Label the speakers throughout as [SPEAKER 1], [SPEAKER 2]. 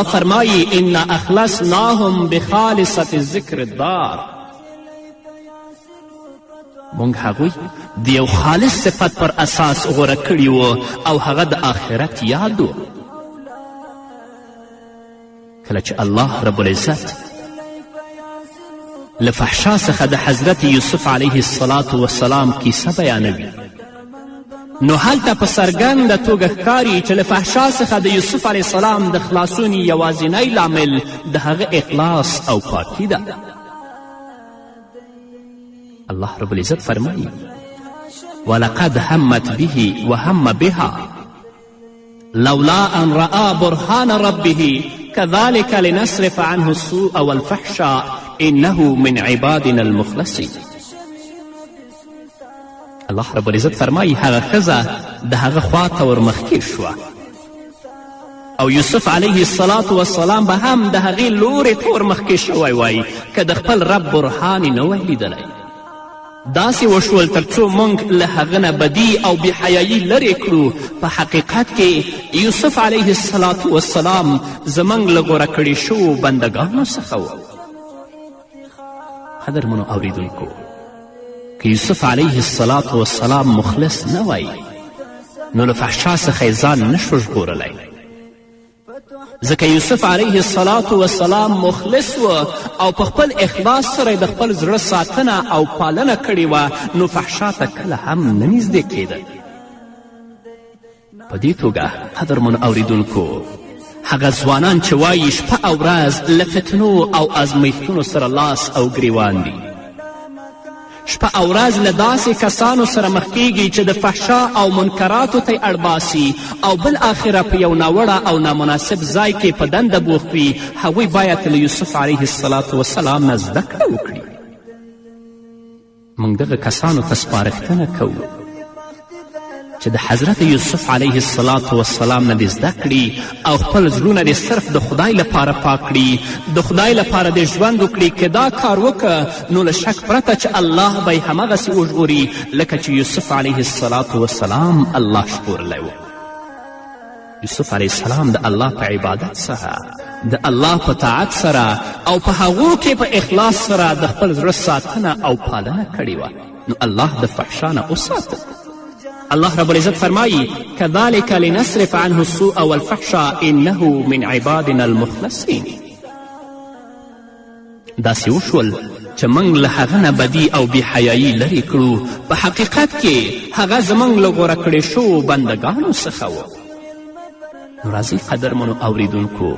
[SPEAKER 1] فرمایی ان اخلصناهم بخالصة الذکر الدار، مونږ هغوی د یو خالص صفت پر اساس غوره کړي وو او هغه د آخرت یاد و. کله چې الله رب العزت له فحشا څخه د حضرت یوسف علیه السلام کیسه بیانوي، نو هلته په څرګنده توګه ښکاري چې له فحشا څخه د یوسف علیه السلام د خلاصون یوازینی لامل د هغه اخلاص او پاکی ده. الله رب العزت فرمایي ولقد همت به وهم بها لولا ان رأى برهان ربه كذلك لنصرف عنه السوء والفحشاء انه من عبادنا المخلصین. الله رب العزت فرمایي هغه ښځه د هغه خواته ورمخکې شوه او یوسف علیه السلام به هم د هغې لورې ته ورمخکې شوی وای که د خپل رب برهان یې نه وای لیدلی. داسې وشول تر څو موږ له هغه نه بدي او بېحیایي لرې کړو. په حقیقت کې یوسف علیه السلام زموږ له غوره کړي شوو بندګانو څخه و. قدرمنو اوریدونکو، که یوسف علیه السلام مخلص نه وای نو له فحشا څخه یې ځان نشو ژغورلی، ځکه یوسف علیه السلام مخلص و او په خپل اخلاص سره د خپل زړه ساتنه او پالنه کړې وه، نو فحشا ته کله هم نه نږدې کېده. په دې توګه قدرمنو اوریدونکو، هغه ځوانان چې وایي شپه او ورځ له فتنو او ازمیښتونو سره لاس او ګریوان دي، شپه او ورځ له داسې کسانو سره مخ کیږي چې د فحشا او منکراتو ته یې اړباسي او بالاخره په یو ناوړه او نامناسب ځای کې په دنده بوخت وي، هغوی باید له یوسف علیه السلام نه زده کړه وکړي. موږ دغه کسانو ته سپارښتنه کوو چې د حضرت یوسف علیه السلام نه دې زده کړي او خپل زړونه دې صرف د خدای لپاره پاک کړي، د خدای لپاره دې ژوند وکړي. که دا کار وکړه نو له شک پرته چې الله به یې همغسې وژغوري لکه چې یوسف علیه السلام الله ژغورلی و. یوسف علیه السلام د الله په عبادت سره، د الله په طاعت سره او په هغو کې په اخلاص سره د خپل زړه ساتنه او پالنه کړې وه، نو الله د فحشا نه وساته. الله رب العزت فرمایی كذلك لنصرف عنه السوء والفحشاء انه من عبادنا المخلصین. داسې وشول چې موږ له هغه نه بدي او بېحیایي لرې کړو، په حقیقت کې هغه زموږ له غوره کړې شوو بندګانو څخه و. نو راځئ قدرمنو اوریدونکو،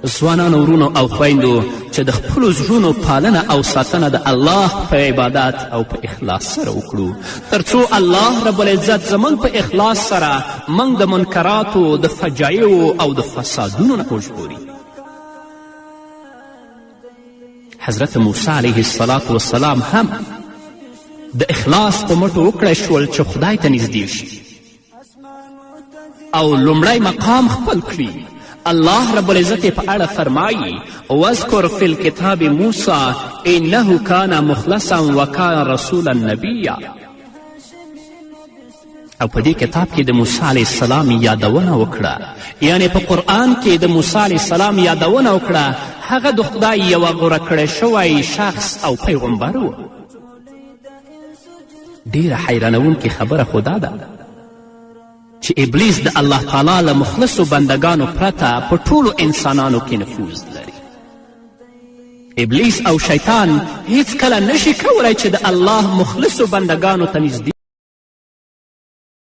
[SPEAKER 1] ځوانانو ورونو او خویندو، چې د خپلو زړونو پالنه او ساتنه د الله په عبادت او په اخلاص سره وکړو، تر څو الله رب العزت زموږ په اخلاص سره موږ د منکراتو، د فجایعو او د فسادونو نه وژغوري. حضرت موسی علیه السلام هم د اخلاص په مټو وکړی شول چې خدای ته نږدې شي او لومړی مقام خپل کړي. الله رب العزت په اړه فرمایي واذکر فی الکتاب موسی انه کان مخلصا وکان رسولا نبیا. او په دې کتاب کې د موسی علیه السلام یادونه وکړه، یعنی په قرآن کې د موسی علیه السلام یادونه وکړه. هغه د خدای یوه غوره کړی شوی شخص او پیغمبر و. ډیره حیرانونکې خبره خو دا ده چې ابلیس د الله تعالی له مخلصو بندګانو پرته په ټولو انسانانو کې نفوذ لري. ابلیس او شیطان هیڅ کله نشي کولی چې د الله مخلصو بندګانو ته نږدې